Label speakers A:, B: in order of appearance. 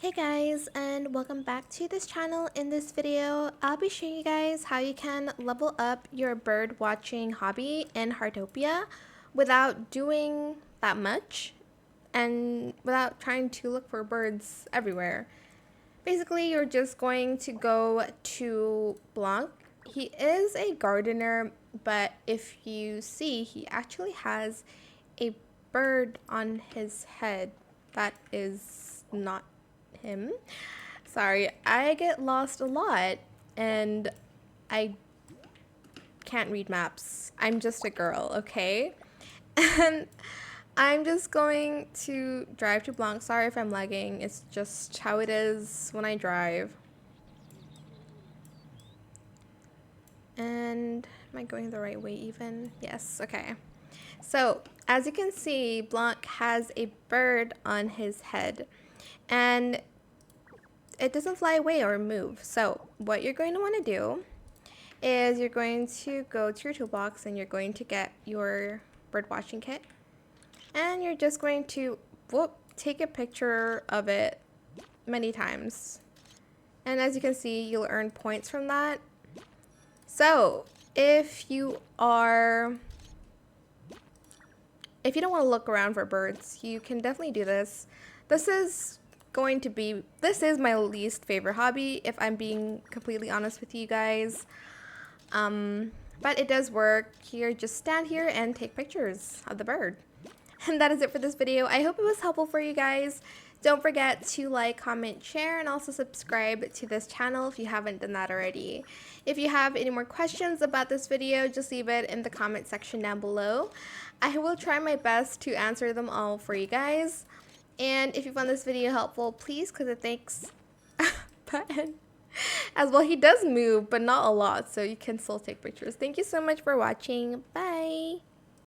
A: Hey guys, and welcome back to this channel. In this video, I'll be showing you guys how you can level up your bird watching hobby in Heartopia without doing that much and without trying to look for birds everywhere. Basically, you're just going to go to Blanc. He is a gardener, but if you see, he actually has a bird on his head that is not him. Sorry, I get lost a lot and I can't read maps. I'm just a girl, okay? And I'm just going to drive to Blanc. Sorry if I'm lagging. It's just how it is when I drive. And am I going the right way even? Yes, okay. So, as you can see, Blanc has a bird on his head. And it doesn't fly away or move. So what you're going to want to do is you're going to go to your toolbox and you're going to get your bird watching kit. And you're just going to take a picture of it many times. And as you can see, you'll earn points from that. So if you don't want to look around for birds, you can definitely do this. This is my least favorite hobby, if I'm being completely honest with you guys. But it does work. Here, just stand here and take pictures of the bird. And that is it for this video. I hope it was helpful for you guys. Don't forget to like, comment, share, and also subscribe to this channel if you haven't done that already. If you have any more questions about this video, just leave it in the comment section down below. I will try my best to answer them all for you guys. And if you found this video helpful, please click the thanks button. As well, he does move, but not a lot, so you can still take pictures. Thank you so much for watching. Bye!